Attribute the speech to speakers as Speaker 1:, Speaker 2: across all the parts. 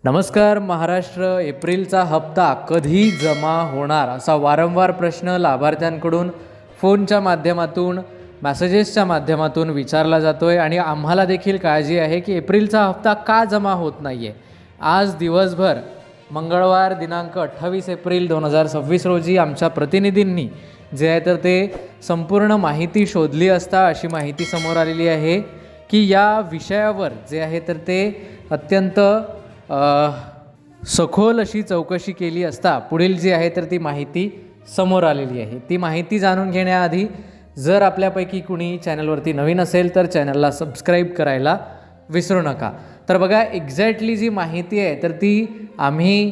Speaker 1: नमस्कार महाराष्ट्र. एप्रिलचा हप्ता कधी जमा होणार असा वारंवार प्रश्न लाभार्थ्यांकडून फोनच्या माध्यमातून मेसेजेसच्या माध्यमातून विचारला जातो आहे आणि आम्हाला देखील काळजी आहे की एप्रिलचा हप्ता का जमा होत नाही आहे. आज दिवसभर मंगळवार दिनांक 28 एप्रिल 2026 रोजी आमच्या प्रतिनिधींनी जे आहे तर ते संपूर्ण माहिती शोधली असता अशी माहिती समोर आलेली आहे की या विषयावर जे आहे तर ते अत्यंत सखोल अशी चौकशी केली असता पुढील जी आहे तर ती माहिती समोर आलेली आहे. ती माहिती जाणून घेण्याआधी जर आपल्यापैकी कुणी चॅनलवरती नवीन असेल तर चॅनलला सबस्क्राईब करायला विसरू नका. तर बघा, एक्झॅक्टली जी माहिती आहे तर ती आम्ही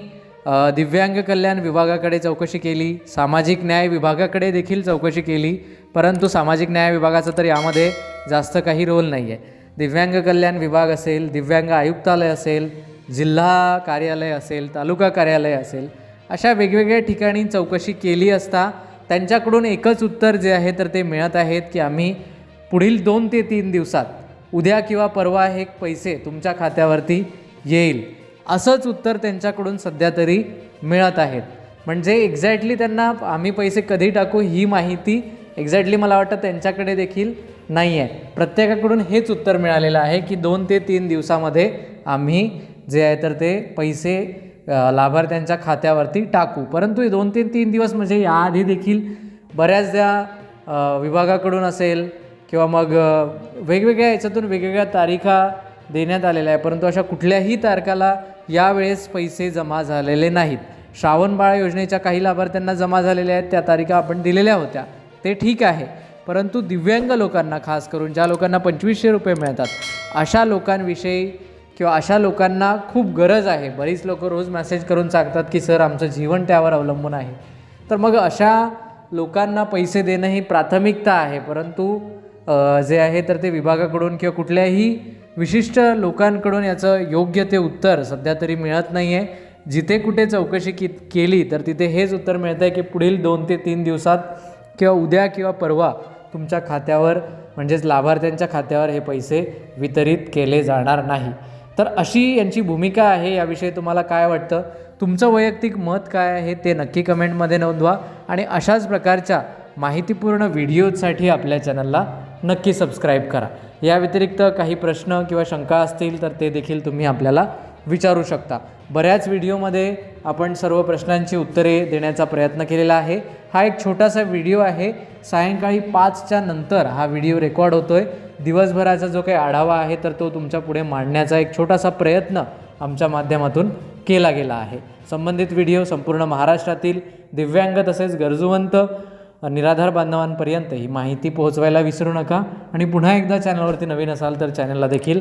Speaker 1: दिव्यांग कल्याण विभागाकडे चौकशी केली, सामाजिक न्याय विभागाकडे देखील चौकशी केली, परंतु सामाजिक न्याय विभागाचा तर यामध्ये जास्त काही रोल नाही आहे. दिव्यांग कल्याण विभाग असेल, दिव्यांग आयुक्तालय असेल, जिल्हा कार्यालय असेल, तालुका कार्यालय असेल, अशा वेगवेगळ्या ठिकाणी चौकशी केली असता त्यांच्याकडून एकच उत्तर जे आहे तर ते मिळत आहेत की आम्ही पुढील 2 ते 3 दिवसात, उद्या किंवा परवा हे पैसे तुमच्या खात्यावरती येईल, असंच उत्तर त्यांच्याकडून सध्या तरी मिळत आहेत. म्हणजे एक्झॅक्टली त्यांना आम्ही पैसे कधी टाकू ही माहिती एक्झॅक्टली मला वाटतं त्यांच्याकडे देखील नाही आहे. प्रत्येकाकडून हेच उत्तर मिळालेलं आहे की 2 ते 3 दिवसामध्ये आम्ही जे आहे तर ते पैसे लाभार्थ्यांच्या खात्यावरती टाकू. परंतु हे 2 ते 3 दिवस म्हणजे याआधी देखील बऱ्याचदा विभागाकडून असेल किंवा मग वेगवेगळ्या याच्यातून वेगवेगळ्या तारीखा देण्यात आलेल्या आहे, परंतु अशा कुठल्याही तारखाला यावेळेस पैसे जमा झालेले नाहीत. श्रावण बाळ योजनेच्या काही लाभार्थ्यांना जमा झालेल्या आहेत, त्या तारीखा आपण दिलेल्या होत्या, ते ठीक आहे. परंतु दिव्यांग लोकांना, खास करून ज्या लोकांना 2500 रुपये मिळतात अशा लोकांविषयी किंवा अशा लोकांना खूप गरज आहे. बरीच लोक रोज मेसेज करून सांगतात की सर आमचं जीवन त्यावर अवलंबून आहे. तर मग अशा लोकांना पैसे देणं ही प्राथमिकता आहे, परंतु जे आहे तर ते विभागाकडून किंवा कुठल्याही विशिष्ट लोकांकडून याचं योग्य ते उत्तर सध्या तरी मिळत नाही आहे. जिथे कुठे चौकशी केली तर तिथे हेच उत्तर मिळतं आहे की पुढील 2 ते 3 दिवसात किंवा उद्या किंवा परवा तुमच्या खात्यावर म्हणजेच लाभार्थ्यांच्या खात्यावर हे पैसे वितरित केले जाणार नाही. तर अशी यांची भूमिका आहे. याविषयी तुम्हाला काय वाटतं? तुमचं वैयक्तिक मत काय आहे ते नक्की कमेंटमध्ये नोंदवा आणि अशाच प्रकारच्या माहितीपूर्ण व्हिडिओसाठी आपल्या चॅनलला नक्की सबस्क्राईब करा. या व्यतिरिक्त काही प्रश्न किंवा शंका असतील तर ते देखील तुम्ही आपल्याला विचारू शकता. बऱ्याच व्हिडिओमध्ये आपण सर्व प्रश्नांची उत्तरे देण्याचा प्रयत्न केलेला आहे. हा एक छोटासा व्हिडिओ आहे. सायंकाळी 5च्या नंतर हा व्हिडिओ रेकॉर्ड होतो आहे. दिवसभराचा जो काही आढावा आहे तर तो तुमच्या पुढे मांडण्याचा एक छोटासा प्रयत्न आमच्या माध्यमातून केला गेला आहे. संबंधित व्हिडिओ संपूर्ण महाराष्ट्रातील दिव्यांग तसेच गरजूवंत निराधार बांधवांपर्यंत ही माहिती पोहोचवायला विसरू नका आणि पुन्हा एकदा चॅनलवरती नवीन असाल तर चॅनलला देखील